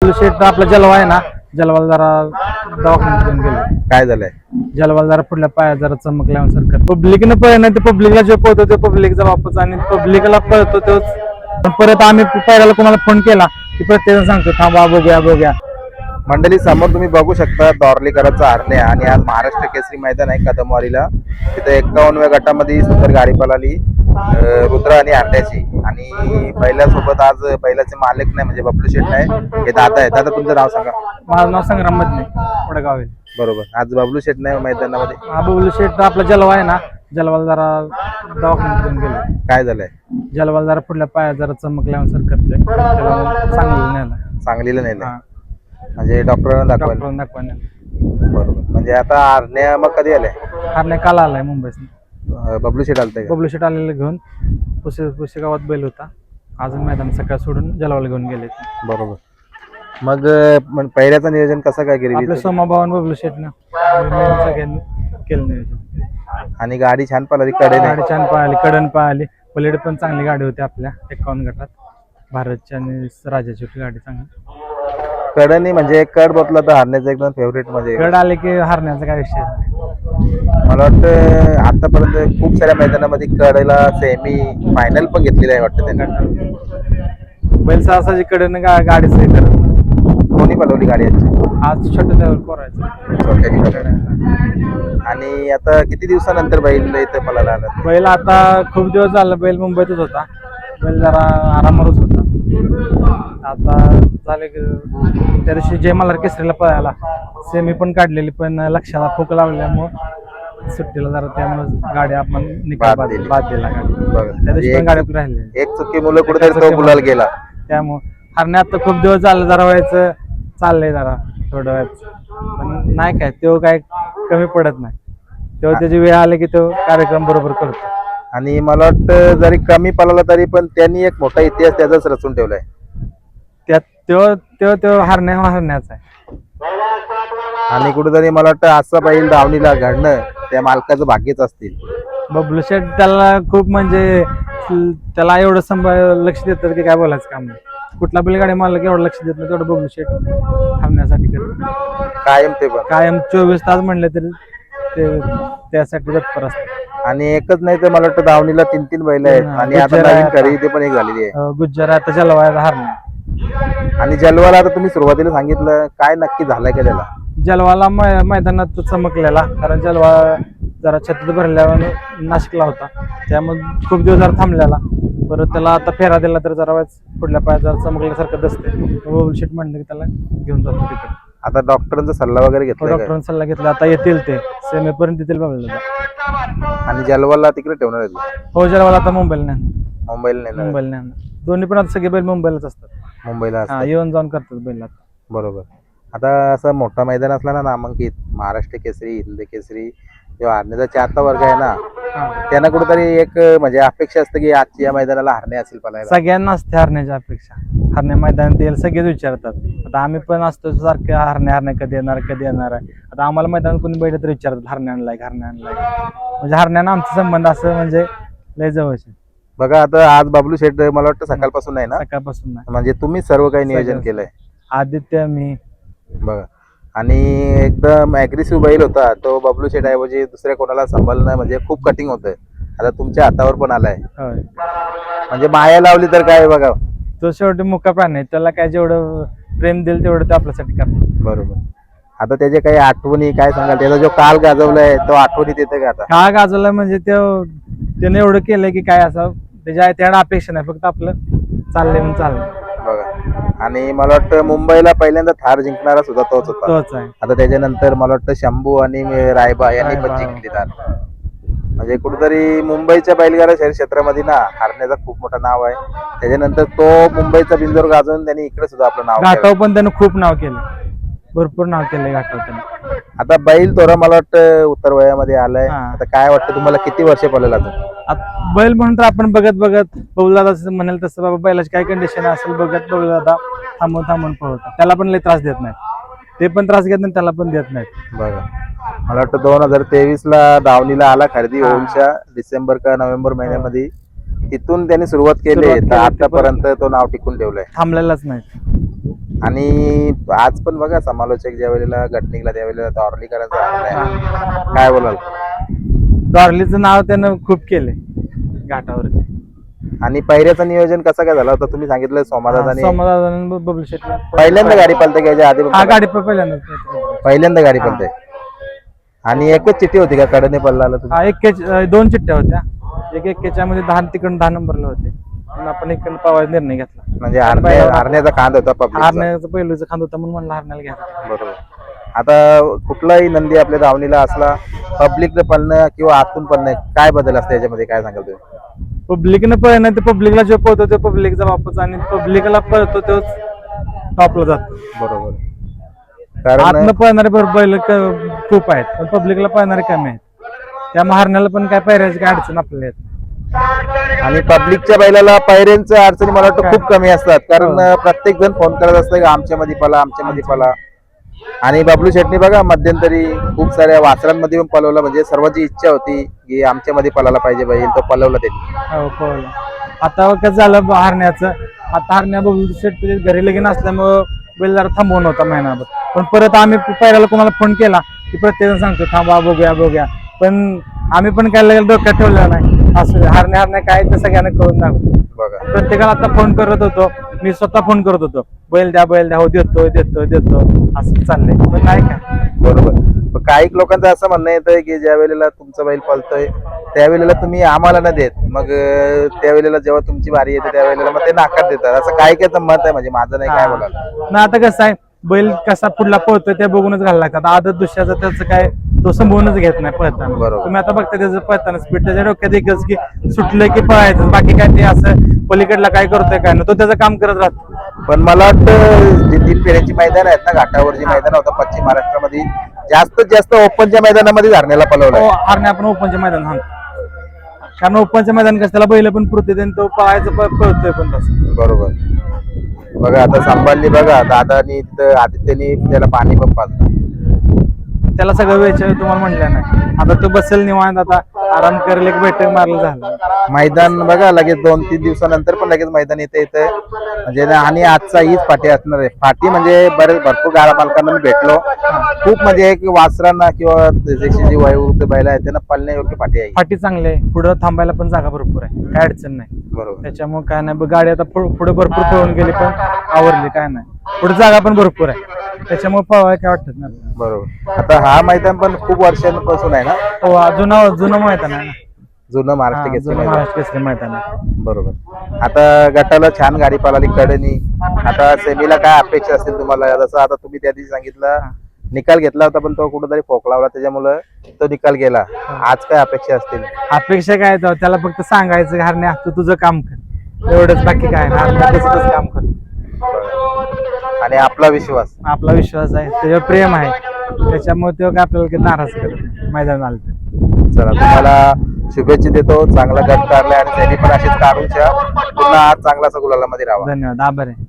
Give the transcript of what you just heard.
बबलू शेट आपला जलवा आहे ना, जलवाला जरा दवाखान्यात घेऊन गेले. काय झालंय? जलवाला जरा पुढल्या पायात जरा चमकल्यासारखं. पब्लिकनं पळत नाही, ते पब्लिकला जो पळतो ते पब्लिकचा वापस आणि पब्लिकला पळतो तोच. परत आम्ही पहिल्याला कोणाला फोन केला की प्रत्येक सांगतो थांबा बघूया बघूया. मंडळी समोर तुम्ही बघू शकता दॉर्लीकरांचा हरण्या आणि आज महाराष्ट्र केसरी मैदान आहे कदमवाडीला. तिथे 51व्या गटामध्ये सुंदर गाडी पळाली रुद्र आणि हरण्याची. आणि बैलासोबत आज बैलाचे मालक नाही म्हणजे बबलू शेट नाही, हे दादा आहे. दादा तुमचं नाव सांगा. माझं नाव संग्राम मधने, पुढे गाव आहे. बरोबर, आज बबलू शेट नाही मैदानामध्ये. हा बबलू शेट आपला जलवा आहे ना, जलवाला जरा दवाखान्यात घेऊन गेले. काय झालंय? जलवाला जरा पुढल्या पायात जरा चमकल्यासारखं करतोय, त्याला चांगलं नेलं. सांगलीला नाही म्हणजे डॉक्टरांना दाखवायला. बरोबर, म्हणजे आता हरण्या मग कधी आले? हरण्या काल आलाय मुंबईत. बबलू शेट आलते? बबलू शेट आलेलं घेऊन पुसे गावात बैल होता. अजून मैदान सकाळ सोडून जलवाला घेऊन गेले. बरोबर, मग पहिल्याचं नियोजन कसं काय केलं? आपल्या सोमाभावन बबलू शेटनं सगळ्यांनी केलं नियोजन. आणि गाडी छान पळाली, कडे गाडी छान पळाली, कडन पळाली. पलीकडे पण चांगली गाडी होती आपल्या 51 गटात. भारतची आणि राजाची होती गाडी चांगली. कडनी म्हणजे कड बसला तर हरण्याचं एकदम फेवरेट. म्हणजे कड आले की हरण्याचा काय विषय नाही. मला वाटतं आतापर्यंत खूप साऱ्या मैदानामध्ये कडेला सेमी फायनल पण घेतलेली आहे वाटतं त्यांनी. बैल सासाची कडनं गाडीच हे करत. कोणी पळवली गाडी यांची? आज छोट्या त्यावर पोरायचं छोट्याची पळवली. आणि आता किती दिवसानंतर बैल इथं पळायला आला? बैल आता खूप दिवस झालं बैल मुंबईतच होता. बैल जरा आरामावरच होता. आता झाले की त्या दिवशी जय मल्हार केसरीला पळायला सेमी पण काढलेली, पण लक्षाला फूक लावल्यामुळं सुट्टीला जरा त्यामुळे गाडी आपण निकाल बाद दिला. त्या दिवशी पण गाडी राहिली. एक चुकी मुलं कुठेतरी तो गुलाल गेला. त्यामुळे हरणे आता खूप दिवस झालं जरा व्हायचं चाललंय जरा थोडं व्हायचं, पण नाही काय तो काय कमी पडत नाही. तेव्हा त्याची वेळ आली की तो कार्यक्रम बरोबर करतो. आणि मला वाटतं जरी कमी पळाला तरी पण त्यांनी एक मोठा इतिहास त्याचाच रचून ठेवलाय. त्यात तो हरण्याचा आहे. आणि कुठेतरी मला वाटतं असं बैल धावणीला घडणं त्या मालकाचं भाग्यच असतील. बबलू शेट त्याला खूप म्हणजे त्याला एवढं लक्ष देतात की काय बोलायचं काम नाही. कुठला बैलगाडी मालक एवढं लक्ष देत नाही तेवढं बबलू शेट हरण्यासाठी करतात. कायम ते पण कायम 24 तास म्हणले तरी ते त्यासाठी तत्पर असतात. आणि एकच नाही तर मला वाटतं धावणीला 3-3 बैल आहेत. आणि आता नवीन खरेदी पण एक झालेली आहे. गुजरात जलवायला हरण्या. आणि जलवाला आता तुम्ही सुरुवातीला सांगितलं काय नक्की झालंय का त्याला? जलवाला मैदानात चमकलेला, कारण जलवा जरा छत्तीत भरल्यावर नाशिकला होता, त्यामुळे खूप दिवस जरा थांबलेला. परत त्याला आता फेरा दिला तर जरा पुढल्या पायात जरा चमकल्यासारखं दिसतंय. शेट म्हणलं की त्याला घेऊन जातो तिकडे. आता डॉक्टरांचा सल्ला वगैरे घेतला? डॉक्टरांचा सल्ला घेतला, आता येतील ते सेमीपर्यंत येतील बघायला. आणि जलवाला तिकडे ठेवणार आहे? हो, जलवाला आता मुंबईला नाही. मुंबईला नाही. दोन्ही पण आता सगळे बैल मुंबईलाच असतात. मुंबईला येऊन जाऊन करतात बैल आता. बरोबर. आता असं मोठा मैदान असला ना नामांकित महाराष्ट्र केसरी, हिंद केसरी, जेव्हा हरण्याचा 4था वर्ग आहे ना, त्यांना कुठेतरी एक म्हणजे अपेक्षा असते की आजच्या या मैदानाला हरणे असेल पळायला. सगळ्यांना असते हरण्याची अपेक्षा. हरण्या मैदानात येईल सगळेच विचारतात. आता आम्ही पण असतो सारखे हरण्या कधी येणार आहे. आता आम्हाला मैदानात कोणी बैठे तर विचारतात हरण्या आणलाय. म्हणजे हरण्यानं आमचा संबंध असं म्हणजे लय जवळचे. बघा आता आज बबलू शेट मला वाटतं सकाळपासून नाही ना? सकाळपासून नाही. म्हणजे तुम्ही सर्व काही नियोजन केलंय? आदित्य, मी. बघा, आणि एकदम अग्रेसिव्ह बैल होता तो बबलू शेट ऐवजी दुसऱ्या कोणाला सांभाळणं म्हणजे खूप कठीण होतं. आता तुमच्या हातावर पण आलाय, म्हणजे माया लावली तर काय बघा. तो शेवटी मुका प्राणी आहे, त्याला काय जेवढं प्रेम देईल तेवढं ते आपल्यासाठी करणार. बरोबर. आता त्याचे काही आठवणी काय सांगाल? त्याचा जो काल गाजवलाय तो आठवणीत येते का? आता काळ गाजवलाय म्हणजे त्याने एवढं केलंय की काय असं त्याच्या अपेक्षा नाही, फक्त आपलं चाललंय म्हणून चाललंय. बघा, आणि मला वाटतं मुंबईला पहिल्यांदा थार जिंकणारा सुद्धा तोच आहे. आता त्याच्यानंतर मला वाटतं शंभू आणि रायबा यांनी पण जिंकली थार. म्हणजे कुठेतरी मुंबईच्या बैलगाडा शहर क्षेत्रामध्ये ना हरण्याचा खूप मोठं नाव आहे. त्याच्यानंतर तो मुंबईचा बिंजोर गाजवून त्यांनी इकडे सुद्धा आपलं नाव घाटाव पण त्यानं खूप नाव केलं, भरपूर नाव केलंय घाटाव त्यानं. आता बैल थोडा मला वाटतं उत्तर वयामध्ये आलाय. आता काय वाटतं तुम्हाला किती वर्ष पळेल अजून? बैल म्हणून तर आपण बघत बबलू दादा म्हणाल तसं बाबा बैलाची काय कंडिशन असेल बघत बबलू दादा थांबून पळवतात. त्याला पण लय त्रास देत नाही, ते पण त्रास घेत नाही, त्याला पण देत नाहीत. बघा, मला वाटतं 2023 ला दावणीला आला खरेदी होऊनच्या डिसेंबर का नोव्हेंबर महिन्यामध्ये. तिथून त्यांनी सुरुवात केली तर आतापर्यंत तो नाव टिकून ठेवलंय, थांबलेलाच नाही. आणि आज पण बघा समालोचक ज्या वेळेला गट निघला त्यावेळेला दॉर्लीकरांचा हरण्या, काय बोलाल? डॉर्लीचं नाव त्यानं खूप केलंय घाटावरती. आणि पहिऱ्याचं नियोजन कसं काय झालं होतं? तुम्ही सांगितलं सोमादादाने सोमदादानं बबलू शेट पहिल्यांदा गाडी पळते का याच्या आधी पण हा पळते? गाडी पहिल्यांदा पहिल्यांदा गाडी पळते. आणि एकच चिठ्ठी होती का कडने पडला हा दोन चिठ्ठ्या होत्या. एक एक्केच्या मध्ये 10 तिकडून 10 नंबरला होते. पण आपण इकडून पवायचा निर्णय घेतला. म्हणजे हरण्याचा खांद होता पब्लिक. हारण्याचा पहिलूचा खांद होता म्हणून म्हणलं हारण्याला घ्या. बरोबर. आता कुठलाही नंदी आपल्या धावणीला असला पब्लिक पळणं किंवा आतून पळणं काय बदल असतं याच्यामध्ये, काय सांगाल तुम्ही? पब्लिकनं पळणं ते पब्लिकला जो पळतो तो पब्लिकचा वापस आणि पब्लिकला पळतो तोच टॉपला जातो. बरोबर. कारण आतनं पळणारे बैल खूप आहेत पण पब्लिकला पळणारे कमी आहेत. त्या हारण्याला पण काय पायऱ्याची काय अडचण आपल्याला येत. आणि पब्लिकच्या बैलाला पायऱ्यांच्या अडचणी मला वाटतं खूप कमी असतात. कारण प्रत्येक जण फोन करत असतं का आमच्या मध्ये पळा, आमच्या मध्ये पळा. आणि बबलू शेटणी बघा मध्यंतरी खूप साऱ्या वासरांमध्ये पण पळवलं, म्हणजे सर्वांची इच्छा होती की आमच्या मध्ये पळायला पाहिजे बैल, तो पळवला त्यांनी. हो पळवलं. आता कसं झालं हारण्याचं, आता हारण्या बबलू शेट घरी लगीन असल्यामुळं बैल जरा थांबवून होता महिनाभर. पण परत आम्ही पायऱ्याला कोणाला फोन केला की प्रत्येक जण सांगतो थांबा बघूया बघूया. पण आम्ही पण काय लगेच डोक्यात ठेवलं नाही. असं हारण्या काय ते सगळ्यांना कळून दाखवतो. बघा प्रत्येकाला आता फोन करत होतो, मी स्वतः फोन करत होतो, बैल द्या हो देतो देतो देतो असं चाललंय. पण नाही काय बरोबर. पण काही लोकांचं असं म्हणणं येतं की ज्या वेळेला तुमचा बैल पळतोय त्यावेळेला तुम्ही आम्हाला न देत, मग त्यावेळेला जेव्हा तुमची बारी येते त्यावेळेला मग ते नाकार देतात, असं काय काय मत आहे? म्हणजे माझं नाही, काय बोलाल? ना आता कसं आहे बैल कसा पुढला पळतोय ते बघूनच घालायला लागतात. आदत दुसऱ्याचं त्याचं काय तो संभवूनच घेत नाही पळताना. बरोबर. तुम्ही आता बघता त्याचं पळताना स्पीड त्याच्या डोक्यात एकच की सुटलं की पळायचं, बाकी काय ते असं पलीकडला काय करतोय काय ना तो त्याचं काम करत राहतो. पण मला वाटतं जी 3 फेऱ्याची मैदान आहेत ना घाटावर, जी मैदान होतं पश्चिम महाराष्ट्रामध्ये जास्तीत जास्त ओपनच्या मैदानामध्ये धारण्याला पळवलं. हारण्या आपण ओपनच्या मैदान हाणतो, कारण ओपनच्या मैदान कसं त्याला बैल पण पुरते आणि तो पळायचं पळतोय पण तसं. बरोबर. बघा आता सांभाळली बघा दादानी तिथं आदित्यनी त्याला पाणी पण पाजलं. त्याला सगळं वेळ तुम्हाला म्हटलं नाही. आता तो बसेल निवांत, आता आराम करेल, एक बैठक मारलं झालं. मैदान बघा लगेच 2-3 दिवसानंतर पण लगेच मैदान येते म्हणजे आणि आजचा हीच पाठी असणार आहे. पाठी म्हणजे भरपूर गाडा मालकांना मी भेटलो, खूप म्हणजे एक वासरांना किंवा जी वयोवृद्ध बैल आहेत त्यांना पळण्यायोग्य पाठी आहे. फाटी चांगली आहे, पुढे थांबायला पण जागा भरपूर आहे, काय अडचण नाही. बरोबर. त्याच्यामुळे काय नाही, गाडी आता पुढे भरपूर पळून गेली पण आवरली, काय नाही. पुढे जागा पण भरपूर आहे, त्याच्यामुळे पळवाय काय वाटत नाही. बरोबर. आता हा मैदान पण खूप वर्षांपासून आहे ना? हो, जुनं मैदान आहे ना, जुनं महाराष्ट्र केसरी मैदान. महाराष्ट्र केसरी मैदान आहे. बरोबर. आता गटाला छान गाडी पळाली कडनी. आता सेमीला काय अपेक्षा असतील तुम्हाला? जसं आता तुम्ही त्या दिवशी सांगितलं निकाल घेतला होता पण तो कुठेतरी फोकलावला त्याच्यामुळे तो निकाल गेला. आज काय अपेक्षा असतील? अपेक्षा काय तर त्याला फक्त सांगायचं हरण्या तू तुझं काम कर, एवढंच, बाकी काय नाही. काम कर. आणि आपला विश्वास आहे, त्याच्यावर प्रेम आहे, त्याच्यामुळे तो काय आपल्याला काही नाराज करत मैदान आलं तर. चला तुम्हाला शुभेच्छा देतो, चांगला गट काढलाय आणि त्यांनी पण असेच काढून पुन्हा आज चांगला गुलालामध्ये राहा. धन्यवाद, आभार आहे.